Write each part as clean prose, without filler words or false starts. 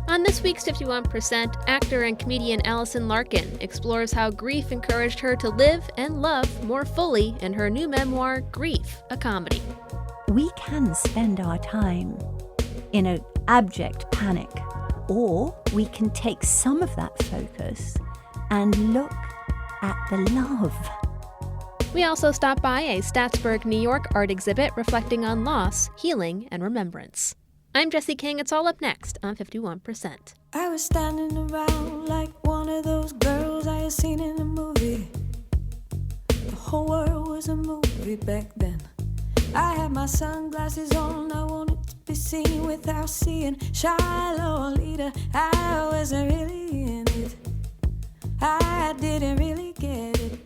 On this week's 51%, actor and comedian Alison Larkin explores how grief encouraged her to live and love more fully in her new memoir, Grief, a Comedy. We can spend our time in an abject panic, or we can take some of that focus and look at the love. We also stop by a Staatsburg, New York art exhibit reflecting on loss, healing, and remembrance. I'm Jessie King. It's all up next on 51%. I was standing around like one of those girls I had seen in a movie. The whole world was a movie back then. I had my sunglasses on, I wanted to be seen without seeing Shiloh leader. I wasn't really in it, I didn't really get it.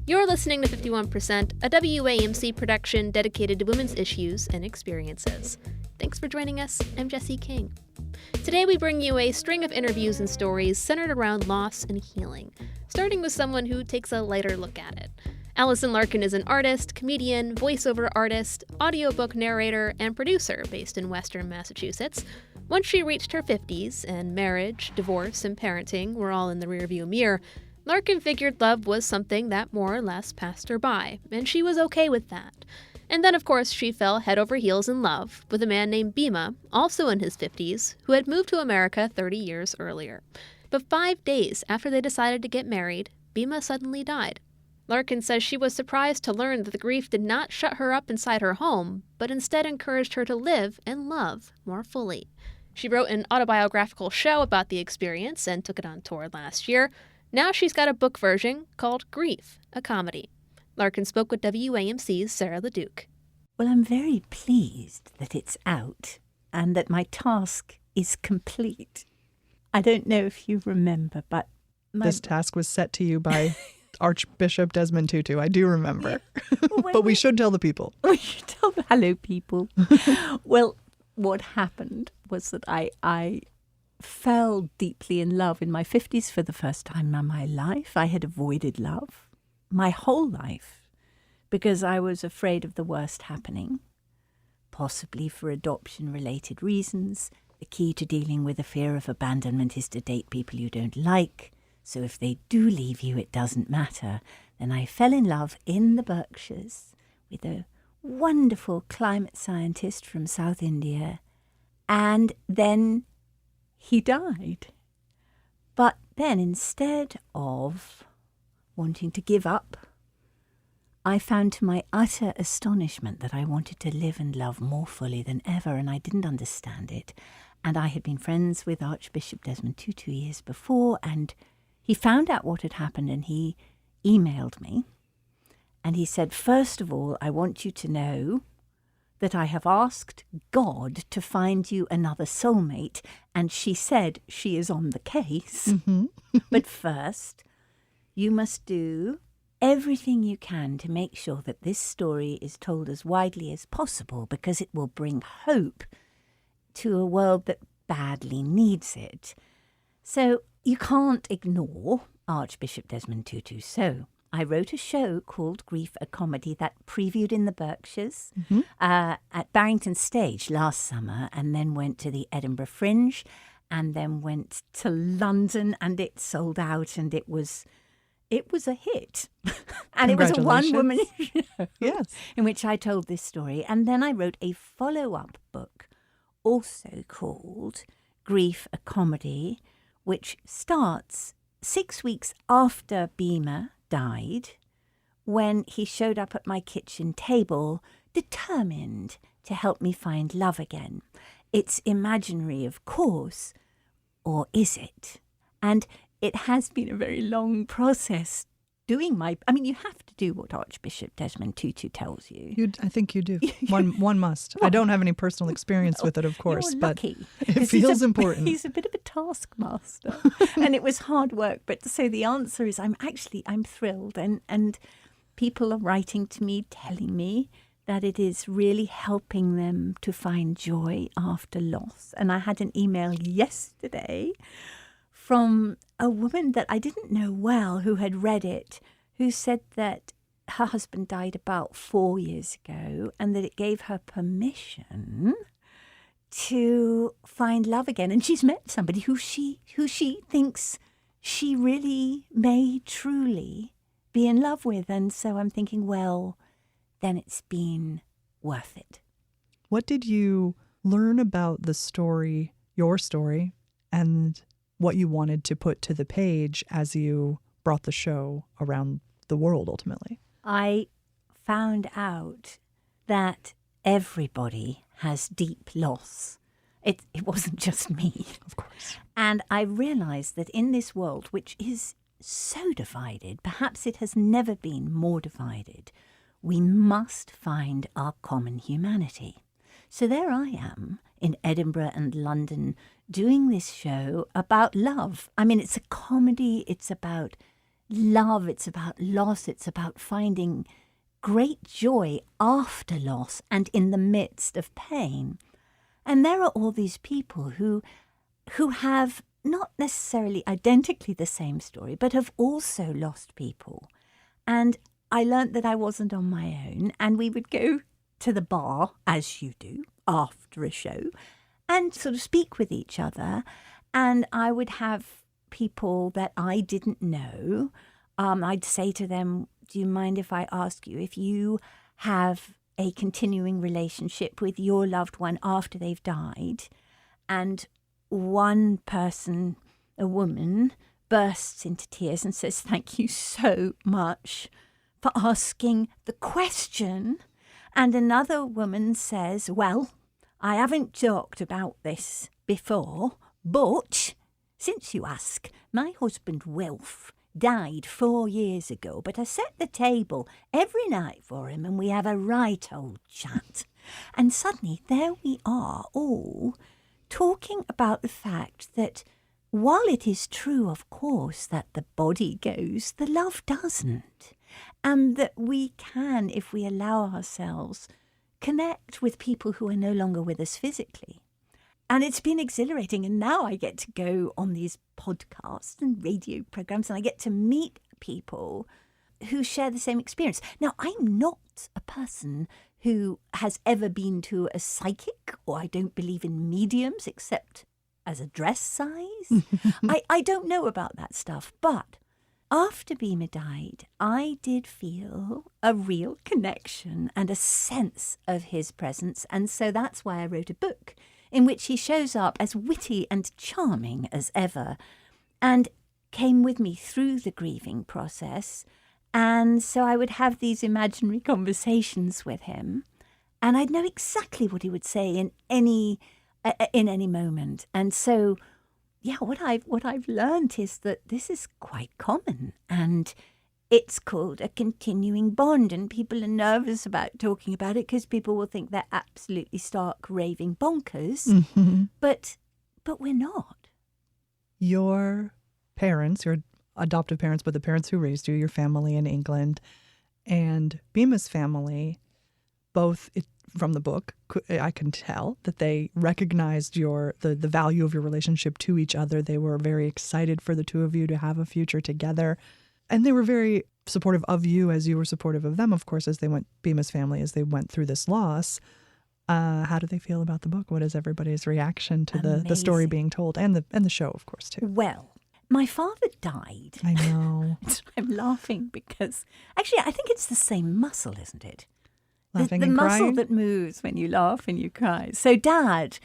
You're listening to 51%, a WAMC production dedicated to women's issues and experiences. Thanks for joining us. I'm Jessie King. Today we bring you a string of interviews and stories centered around loss and healing, starting with someone who takes a lighter look at it. Alison Larkin is an artist, comedian, voiceover artist, audiobook narrator, and producer based in Western Massachusetts. Once she reached her 50s and marriage, divorce, and parenting were all in the rearview mirror, Larkin figured love was something that more or less passed her by, and she was okay with that. And then, of course, she fell head over heels in love with a man named Bhima, also in his 50s, who had moved to America 30 years earlier. But 5 days after they decided to get married, Bhima suddenly died. Larkin says she was surprised to learn that the grief did not shut her up inside her home, but instead encouraged her to live and love more fully. She wrote an autobiographical show about the experience and took it on tour last year. Now she's got a book version called Grief, a Comedy. Larkin spoke with WAMC's Sarah LeDuc. Well, I'm very pleased that it's out and that my task is complete. I don't know if you remember, but this task was set to you by Archbishop Desmond Tutu. I do remember. Well, but we should tell the people. We should tell the hello people. Well, what happened was that I fell deeply in love in my 50s for the first time in my life. I had avoided love my whole life because I was afraid of the worst happening, possibly for adoption-related reasons. The key to dealing with the fear of abandonment is to date people you don't like. So if they do leave you, it doesn't matter. Then I fell in love in the Berkshires with a wonderful climate scientist from South India. And then he died. But then instead of wanting to give up, I found to my utter astonishment that I wanted to live and love more fully than ever, and I didn't understand it. And I had been friends with Archbishop Desmond Tutu years before, and he found out what had happened and he emailed me. And he said, first of all, I want you to know that I have asked God to find you another soulmate, and she said she is on the case. Mm-hmm. But first, you must do everything you can to make sure that this story is told as widely as possible, because it will bring hope to a world that badly needs it. So you can't ignore Archbishop Desmond Tutu. So I wrote a show called Grief, a Comedy that previewed in the Berkshires at Barrington Stage last summer, and then went to the Edinburgh Fringe, and then went to London, and it sold out, and it was a hit. And it was a one-woman show in which I told this story. And then I wrote a follow-up book, also called Grief, a Comedy, which starts 6 weeks after Bhima died, when he showed up at my kitchen table, determined to help me find love again. It's imaginary, of course, or is it? And it has been a very long process doing you have to do what Archbishop Desmond Tutu tells you. I think you do. One must. Well, I don't have any personal experience with it, of course, but it feels important. He's a bit of a taskmaster, and it was hard work. But so the answer is, I'm thrilled, and people are writing to me, telling me that it is really helping them to find joy after loss. And I had an email yesterday from a woman that I didn't know well who had read it, who said that her husband died about 4 years ago, and that it gave her permission to find love again. And she's met somebody who she thinks she really may truly be in love with. And so I'm thinking, well, then it's been worth it. What did you learn about the story, your story, and what you wanted to put to the page as you brought the show around the world ultimately? I found out that everybody has deep loss. It wasn't just me. Of course. And I realized that in this world, which is so divided, perhaps it has never been more divided, we must find our common humanity. So there I am in Edinburgh and London doing this show about love. I mean, it's a comedy, it's about love, it's about loss, it's about finding great joy after loss and in the midst of pain. And there are all these people who have not necessarily identically the same story, but have also lost people. And I learnt that I wasn't on my own, and we would go to the bar, as you do, after a show, and sort of speak with each other. And I would have people that I didn't know. I'd say to them, do you mind if I ask you if you have a continuing relationship with your loved one after they've died? And one person, a woman, bursts into tears and says, thank you so much for asking the question. And another woman says, well, I haven't talked about this before, but since you ask, my husband Wilf died 4 years ago, but I set the table every night for him and we have a right old chat. And suddenly there we are all talking about the fact that while it is true, of course, that the body goes, the love doesn't. And that we can, if we allow ourselves, connect with people who are no longer with us physically. And it's been exhilarating. And now I get to go on these podcasts and radio programs and I get to meet people who share the same experience. Now, I'm not a person who has ever been to a psychic, or I don't believe in mediums except as a dress size. I don't know about that stuff. But after Bhima died, I did feel a real connection and a sense of his presence. And so that's why I wrote a book in which he shows up as witty and charming as ever and came with me through the grieving process. And so I would have these imaginary conversations with him and I'd know exactly what he would say in any moment. And so, yeah, what I've learned is that this is quite common and it's called a continuing bond, and people are nervous about talking about it because people will think they're absolutely stark raving bonkers. Mm-hmm. But we're not. Your parents, your adoptive parents, but the parents who raised you, your family in England, and Bhima's family, both from the book, I can tell that they recognized the value of your relationship to each other. They were very excited for the two of you to have a future together. And they were very supportive of you as you were supportive of them, of course, Bhima's family, as they went through this loss. How do they feel about the book? What is everybody's reaction to the story being told and the show, of course, too? Well, my father died. I know. I'm laughing because actually I think it's the same muscle, isn't it? Laughing the and muscle crying? that moves when you laugh and you cry. So Dad,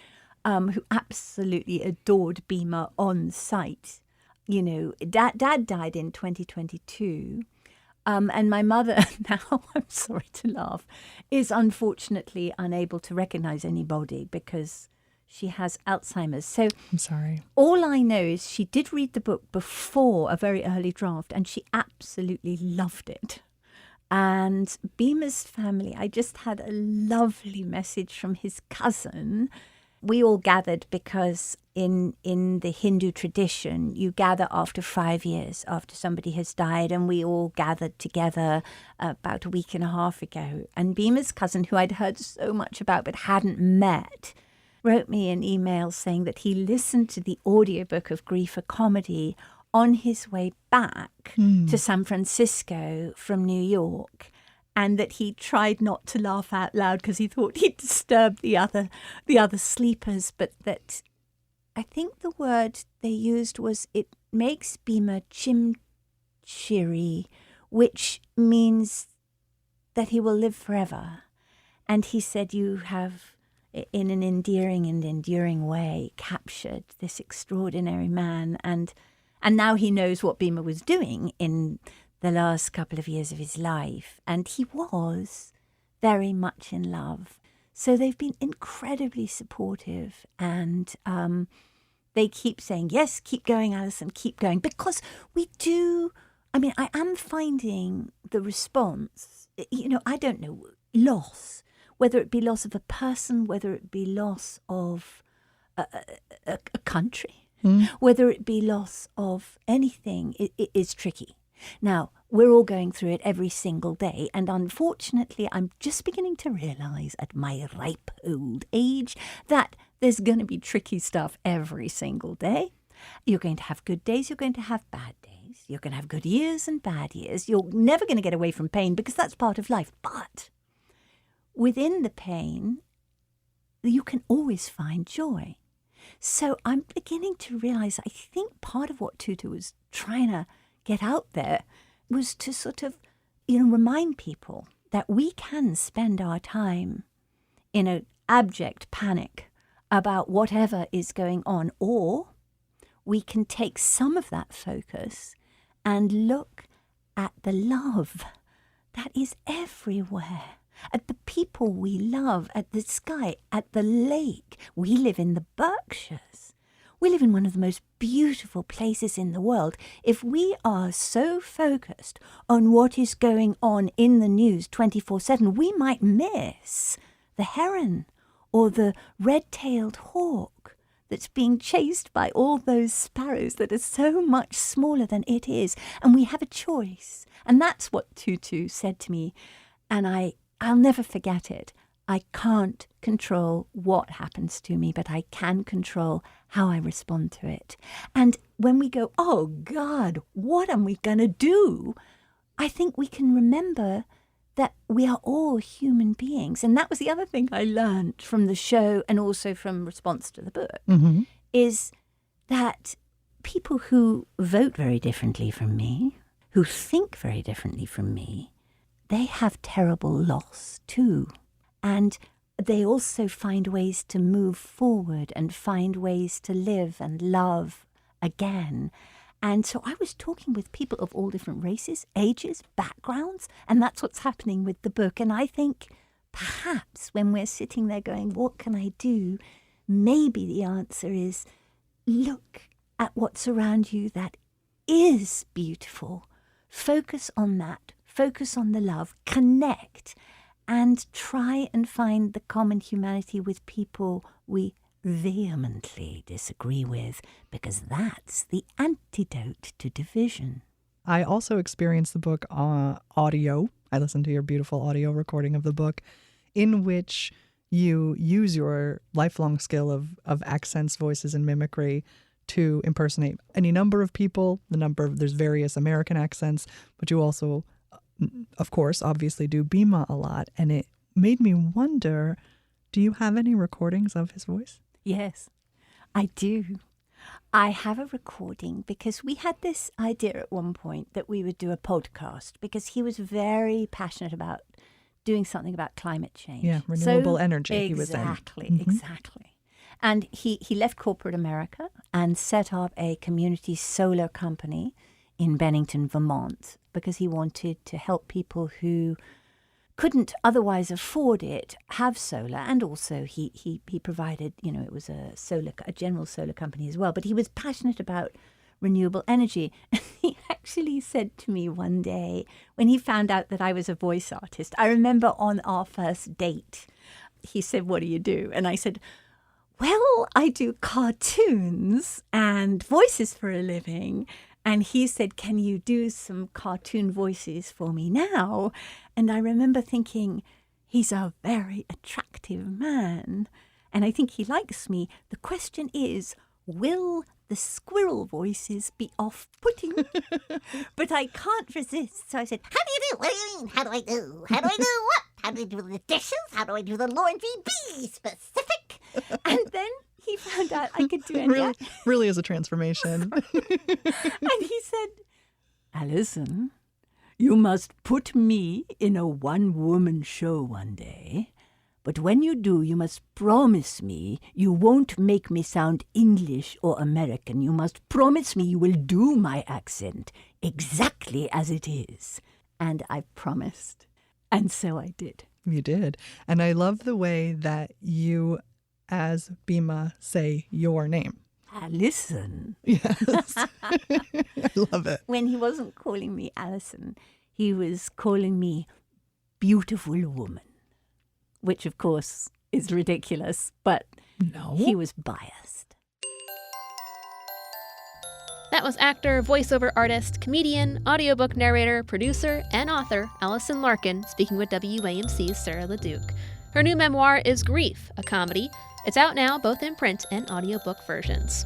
who absolutely adored Bhima on sight, Dad died in 2022. And my mother now, I'm sorry to laugh, is unfortunately unable to recognize anybody because she has Alzheimer's. So I'm sorry. All I know is she did read the book before a very early draft and she absolutely loved it. And Bhima's family, I just had a lovely message from his cousin. We all gathered because in the Hindu tradition, you gather after 5 years after somebody has died, and we all gathered together about a week and a half ago. And Bhima's cousin, who I'd heard so much about but hadn't met, wrote me an email saying that he listened to the audiobook of Grief, a Comedy on his way back to San Francisco from New York, and that he tried not to laugh out loud because he thought he'd disturb the other sleepers, but that I think the word they used was it makes Bhima chimchiri, which means that he will live forever. And he said, you have, in an endearing and enduring way, captured this extraordinary man. And now he knows what Bhima was doing in the last couple of years of his life. And he was very much in love. So they've been incredibly supportive. And they keep saying, yes, keep going, Alison, keep going. Because we do, I mean, I am finding the response, I don't know, loss. Whether it be loss of a person, whether it be loss of a country, whether it be loss of anything, it is tricky. Now, we're all going through it every single day. And unfortunately, I'm just beginning to realise at my ripe old age that there's going to be tricky stuff every single day. You're going to have good days. You're going to have bad days. You're going to have good years and bad years. You're never going to get away from pain because that's part of life. But within the pain, you can always find joy. So I'm beginning to realise, I think part of what Tutu was trying to get out there was to sort of, remind people that we can spend our time in an abject panic about whatever is going on, or we can take some of that focus and look at the love that is everywhere. At the people we love, at the sky, at the lake. We live in the Berkshires. We live in one of the most beautiful places in the world. If we are so focused on what is going on in the news 24/7, we might miss the heron or the red-tailed hawk that's being chased by all those sparrows that are so much smaller than it is. And we have a choice. And that's what Tutu said to me. And I'll never forget it. I can't control what happens to me, but I can control how I respond to it. And when we go, oh God, what am we going to do? I think we can remember that we are all human beings. And that was the other thing I learned from the show and also from response to the book, is that people who vote very differently from me, who think very differently from me, they have terrible loss too. And they also find ways to move forward and find ways to live and love again. And so I was talking with people of all different races, ages, backgrounds, and that's what's happening with the book. And I think perhaps when we're sitting there going, what can I do? Maybe the answer is look at what's around you that is beautiful. Focus on that. Focus on the love, connect, and try and find the common humanity with people we vehemently disagree with, because that's the antidote to division. I also experienced the book audio. I listened to your beautiful audio recording of the book, in which you use your lifelong skill of accents, voices, and mimicry to impersonate any number of people. There's various American accents, but you also, of course, obviously do Bhima a lot. And it made me wonder, do you have any recordings of his voice? Yes, I do. I have a recording because we had this idea at one point that we would do a podcast because he was very passionate about doing something about climate change. Yeah, renewable energy, he was saying. Exactly. And he left corporate America and set up a community solar company in Bennington, Vermont, because he wanted to help people who couldn't otherwise afford it have solar. And also he provided, it was a general solar company as well. But he was passionate about renewable energy. And he actually said to me one day when he found out that I was a voice artist, I remember on our first date, he said, "What do you do?" And I said, "Well, I do cartoons and voices for a living." And he said, "Can you do some cartoon voices for me now?" And I remember thinking, he's a very attractive man. And I think he likes me. The question is, will the squirrel voices be off-putting, but I can't resist. So I said, How do you do? What do you mean? How do I do? How do I do what? How do I do the dishes? How do I do the laundry? Be specific. and then he found out I could do any Really is a transformation. And he said, Alison, you must put me in a one-woman show one day. But when you do, you must promise me you won't make me sound English or American. You must promise me you will do my accent exactly as it is. And I promised. And so I did. You did. And I love the way that you, as Bhima, say your name. Alison. Yes. I love it. When he wasn't calling me Alison, he was calling me beautiful woman. Which, of course, is ridiculous, but No. he was biased. That was actor, voiceover artist, comedian, audiobook narrator, producer, and author Alison Larkin speaking with WAMC's Sarah LeDuc. Her new memoir is Grief, a comedy. It's out now both in print and audiobook versions.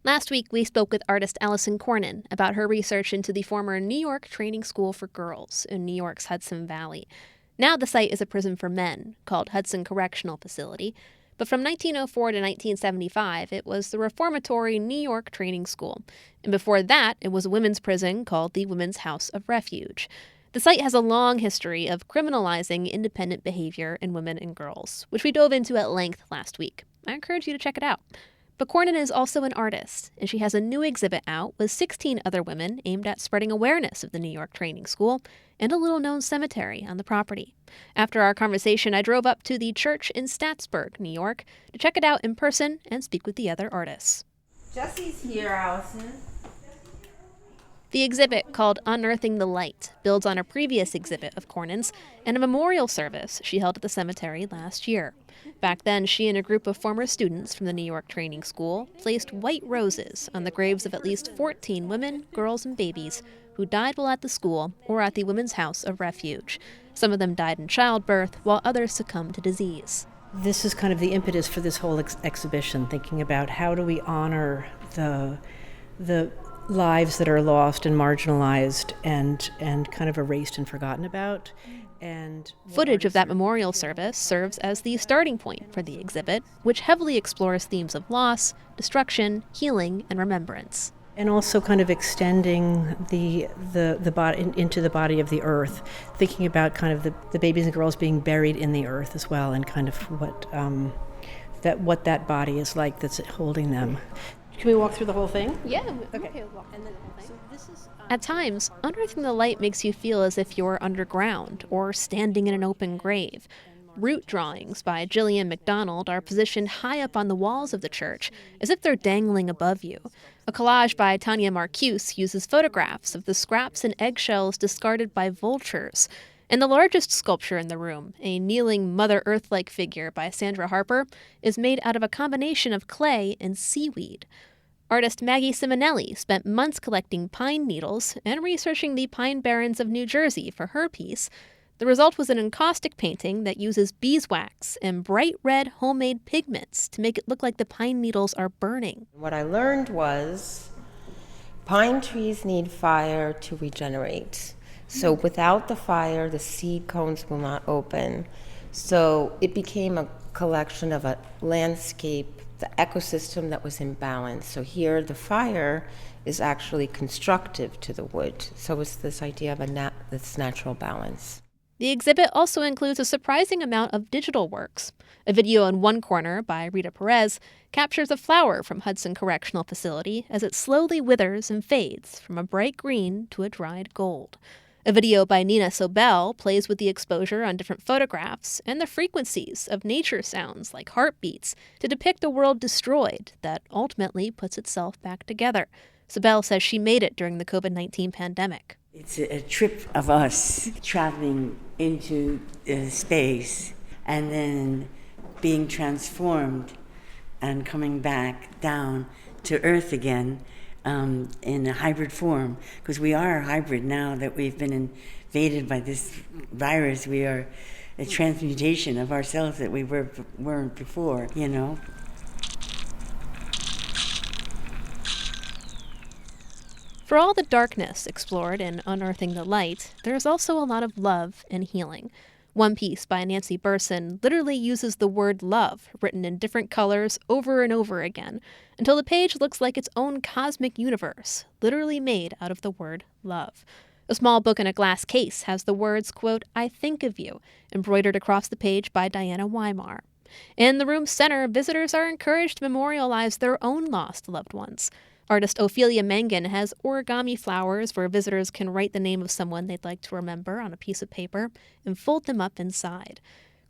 Last week, we spoke with artist Alison Cornyn about her research into the former New York Training School for Girls in New York's Hudson Valley. Now the site is a prison for men called Hudson Correctional Facility, but from 1904 to 1975, it was the reformatory New York Training School, and before that, it was a women's prison called the Women's House of Refuge. The site has a long history of criminalizing independent behavior in women and girls, which we dove into at length last week. I encourage you to check it out. But Cornyn is also an artist, and she has a new exhibit out with 16 other women aimed at spreading awareness of the New York Training School and a little-known cemetery on the property. After our conversation, I drove up to the church in Staatsburg, New York, to check it out in person and speak with the other artists. Jesse's here, Allison. The exhibit, called Unearthing the Light, builds on a previous exhibit of Cornyn's and a memorial service she held at the cemetery last year. Back then, she and a group of former students from the New York Training School placed white roses on the graves of at least 14 women, girls, and babies who died while at the school or at the Women's House of Refuge. Some of them died in childbirth, while others succumbed to disease. This is kind of the impetus for this whole exhibition, thinking about how do we honor the lives that are lost and marginalized and kind of erased and forgotten about. And footage of that memorial service serves as the starting point for the exhibit, which heavily explores themes of loss, destruction, healing, and remembrance. And also kind of extending the body into the body of the earth, thinking about kind of the babies and girls being buried in the earth as well, and kind of what that body is like that's holding them. Can we walk through the whole thing? Yeah, okay. At times, Unearthing the Light makes you feel as if you're underground or standing in an open grave. Root drawings by Gillian MacDonald are positioned high up on the walls of the church, as if they're dangling above you. A collage by Tanya Marcuse uses photographs of the scraps and eggshells discarded by vultures. And the largest sculpture in the room, a kneeling Mother Earth-like figure by Sandra Harper, is made out of a combination of clay and seaweed. Artist Maggie Simonelli spent months collecting pine needles and researching the pine barrens of New Jersey for her piece. The result was an encaustic painting that uses beeswax and bright red homemade pigments to make it look like the pine needles are burning. What I learned was pine trees need fire to regenerate. So without the fire, the seed cones will not open. So it became a collection of a landscape, the ecosystem that was in balance. So here, the fire is actually constructive to the wood. So it's this idea of this natural balance. The exhibit also includes a surprising amount of digital works. A video in one corner by Rita Perez captures a flower from Hudson Correctional Facility as it slowly withers and fades from a bright green to a dried gold. A video by Nina Sobel plays with the exposure on different photographs and the frequencies of nature sounds like heartbeats to depict a world destroyed that ultimately puts itself back together. Sobel says she made it during the COVID-19 pandemic. It's a trip of us traveling into space and then being transformed and coming back down to Earth again in a hybrid form, because we are a hybrid now that we've been invaded by this virus. We are a transmutation of ourselves that we weren't before, you know. For all the darkness explored in Unearthing the Light, there's also a lot of love and healing. One piece by Nancy Burson literally uses the word love, written in different colors over and over again, until the page looks like its own cosmic universe, literally made out of the word love. A small book in a glass case has the words, quote, "I think of you," embroidered across the page by Diana Weimar. In the room's center, visitors are encouraged to memorialize their own lost loved ones. Artist Ophelia Mangan has origami flowers where visitors can write the name of someone they'd like to remember on a piece of paper and fold them up inside.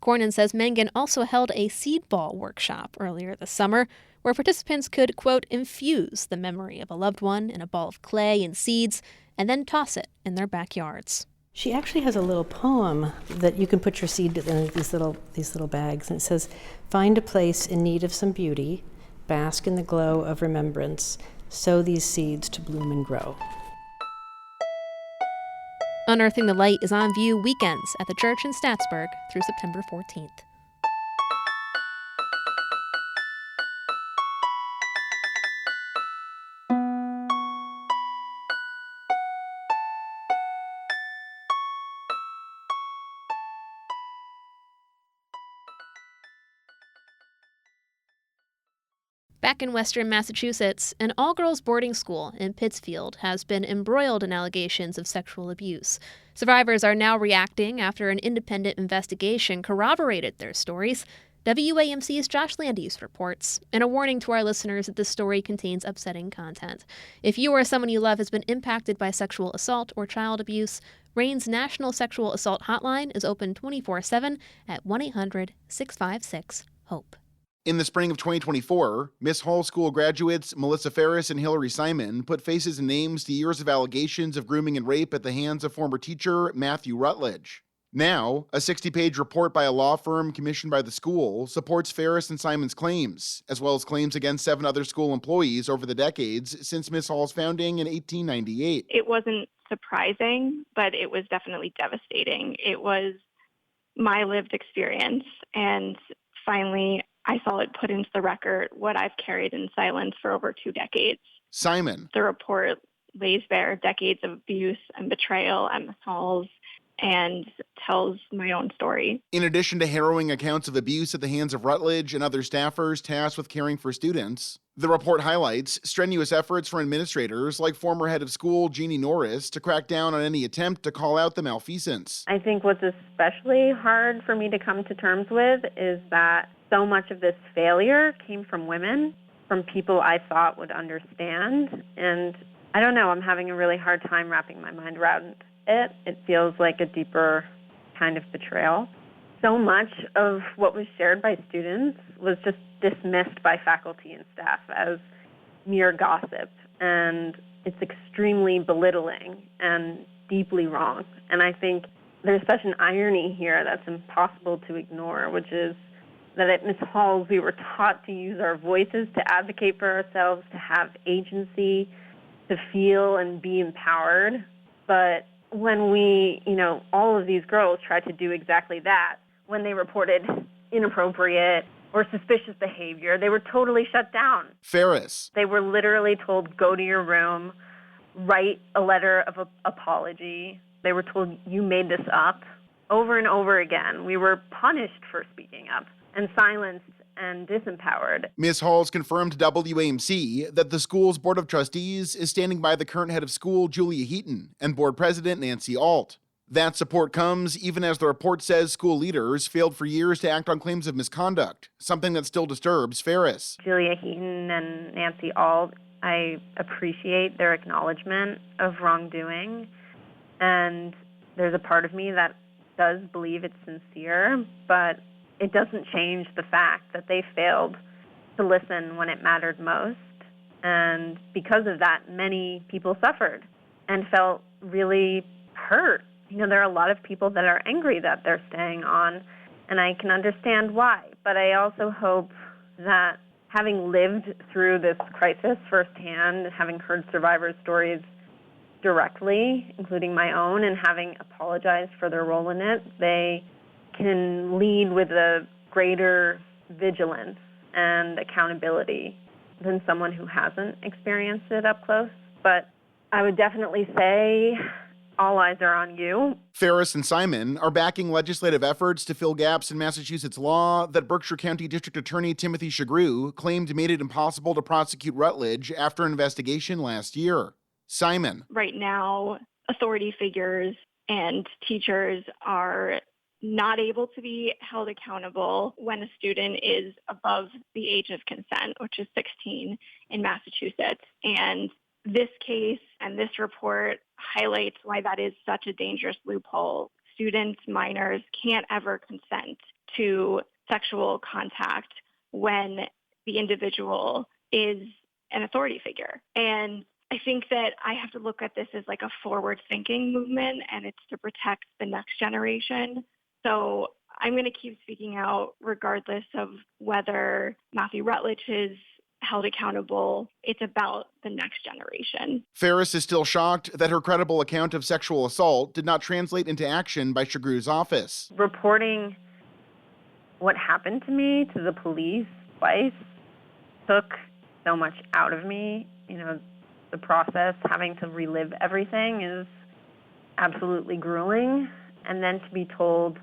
Cornyn says Mangan also held a seed ball workshop earlier this summer where participants could, quote, infuse the memory of a loved one in a ball of clay and seeds and then toss it in their backyards. She actually has a little poem that you can put your seed in these little bags, and it says, "Find a place in need of some beauty, bask in the glow of remembrance, sow these seeds to bloom and grow." Unearthing the Light is on view weekends at the church in Staatsburg through September 14th. Back in western Massachusetts, an all-girls boarding school in Pittsfield has been embroiled in allegations of sexual abuse. Survivors are now reacting after an independent investigation corroborated their stories. WAMC's Josh Landius reports, and a warning to our listeners that this story contains upsetting content. If you or someone you love has been impacted by sexual assault or child abuse, RAINN's National Sexual Assault Hotline is open 24/7 at 1-800-656-HOPE. In the spring of 2024, Miss Hall School graduates Melissa Ferris and Hillary Simon put faces and names to years of allegations of grooming and rape at the hands of former teacher Matthew Rutledge. Now, a 60-page report by a law firm commissioned by the school supports Ferris and Simon's claims, as well as claims against 7 other school employees over the decades since Miss Hall's founding in 1898. It wasn't surprising, but it was definitely devastating. It was my lived experience, and finally, I saw it put into the record what I've carried in silence for over 2 decades. Simon. The report lays bare decades of abuse and betrayal at Miss Hall's and tells my own story. In addition to harrowing accounts of abuse at the hands of Rutledge and other staffers tasked with caring for students, the report highlights strenuous efforts from administrators like former head of school Jeannie Norris to crack down on any attempt to call out the malfeasance. I think what's especially hard for me to come to terms with is that so much of this failure came from women, from people I thought would understand. And I don't know, I'm having a really hard time wrapping my mind around it. It feels like a deeper kind of betrayal. So much of what was shared by students was just dismissed by faculty and staff as mere gossip. And it's extremely belittling and deeply wrong. And I think there's such an irony here that's impossible to ignore, which is that at Miss Hall's we were taught to use our voices to advocate for ourselves, to have agency, to feel and be empowered. But when we, all of these girls tried to do exactly that, when they reported inappropriate or suspicious behavior, they were totally shut down. Ferris. They were literally told, go to your room, write a letter of apology. They were told, you made this up. Over and over again, we were punished for speaking up and silenced and disempowered. Ms. Halls confirmed to WAMC that the school's Board of Trustees is standing by the current head of school, Julia Heaton, and Board President Nancy Alt. That support comes even as the report says school leaders failed for years to act on claims of misconduct, something that still disturbs Ferris. Julia Heaton and Nancy Alt, I appreciate their acknowledgement of wrongdoing, and there's a part of me that does believe it's sincere, but it doesn't change the fact that they failed to listen when it mattered most. And because of that, many people suffered and felt really hurt. There are a lot of people that are angry that they're staying on, and I can understand why. But I also hope that having lived through this crisis firsthand, having heard survivors' stories directly, including my own, and having apologized for their role in it, they can lead with a greater vigilance and accountability than someone who hasn't experienced it up close. But I would definitely say all eyes are on you. Ferris and Simon are backing legislative efforts to fill gaps in Massachusetts law that Berkshire County District Attorney Timothy Shagrew claimed made it impossible to prosecute Rutledge after an investigation last year. Simon. Right now, authority figures and teachers are not able to be held accountable when a student is above the age of consent, which is 16 in Massachusetts. And this case and this report highlights why that is such a dangerous loophole. Students, minors, can't ever consent to sexual contact when the individual is an authority figure. And I think that I have to look at this as like a forward-thinking movement, and it's to protect the next generation. So I'm going to keep speaking out regardless of whether Matthew Rutledge is held accountable. It's about the next generation. Ferris is still shocked that her credible account of sexual assault did not translate into action by Shagrew's office. Reporting what happened to me to the police twice took so much out of me. You know, the process, having to relive everything is absolutely grueling. And then to be told,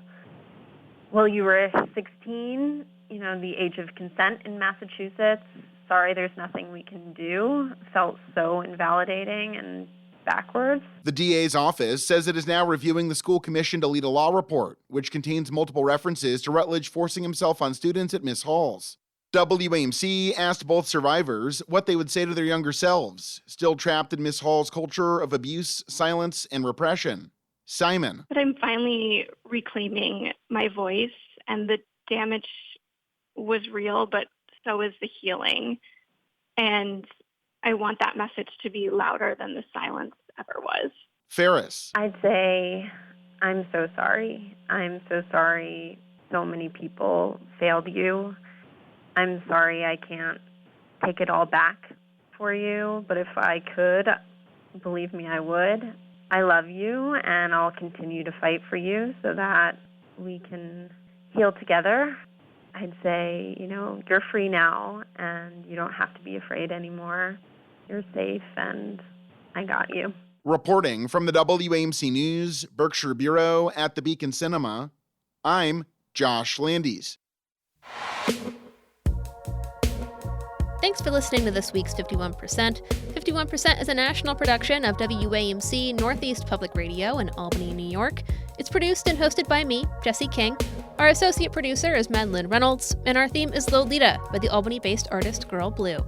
well, you were 16, you know, the age of consent in Massachusetts, sorry, there's nothing we can do, felt so invalidating and backwards. The DA's office says it is now reviewing the school commission to lead a law report, which contains multiple references to Rutledge forcing himself on students at Miss Hall's. WAMC asked both survivors what they would say to their younger selves, still trapped in Miss Hall's culture of abuse, silence, and repression. Simon. But I'm finally reclaiming my voice, and the damage was real, but so is the healing. And I want that message to be louder than the silence ever was. Ferris. I'd say, I'm so sorry. I'm so sorry so many people failed you. I'm sorry I can't take it all back for you, but if I could, believe me, I would. I love you, and I'll continue to fight for you so that we can heal together. I'd say, you know, you're free now, and you don't have to be afraid anymore. You're safe, and I got you. Reporting from the WAMC News Berkshire Bureau at the Beacon Cinema, I'm Josh Landis. Thanks for listening to this week's 51%. 51% is a national production of WAMC Northeast Public Radio in Albany, New York. It's produced and hosted by me, Jesse King. Our associate producer is Madeline Reynolds, and our theme is Lolita by the Albany-based artist Girl Blue.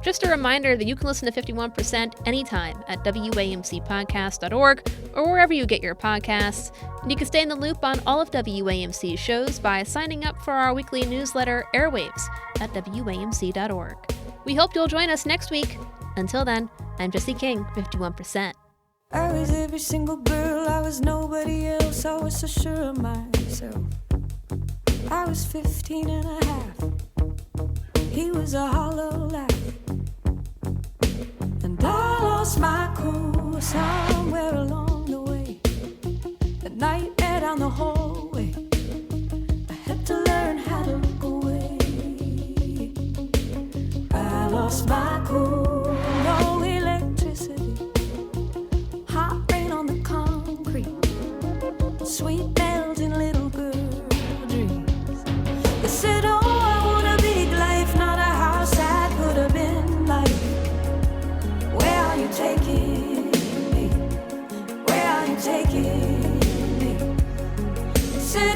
Just a reminder that you can listen to 51% anytime at WAMCpodcast.org or wherever you get your podcasts. And you can stay in the loop on all of WAMC's shows by signing up for our weekly newsletter, Airwaves, at WAMC.org. We hope you'll join us next week. Until then, I'm Jesse King, 51%. I was every single girl, I was nobody else, I was so sure of myself. I was 15 and a half, he was a hollow laugh. And I lost my cool somewhere along the way. The nightmare down the hallway, I had to learn how to look away. I lost my cool, no electricity, hot rain on the concrete, sweet melting little girl dreams. They said, oh, I want a big life, not a house that could have been like. Where are you taking me? Where are you taking me? Said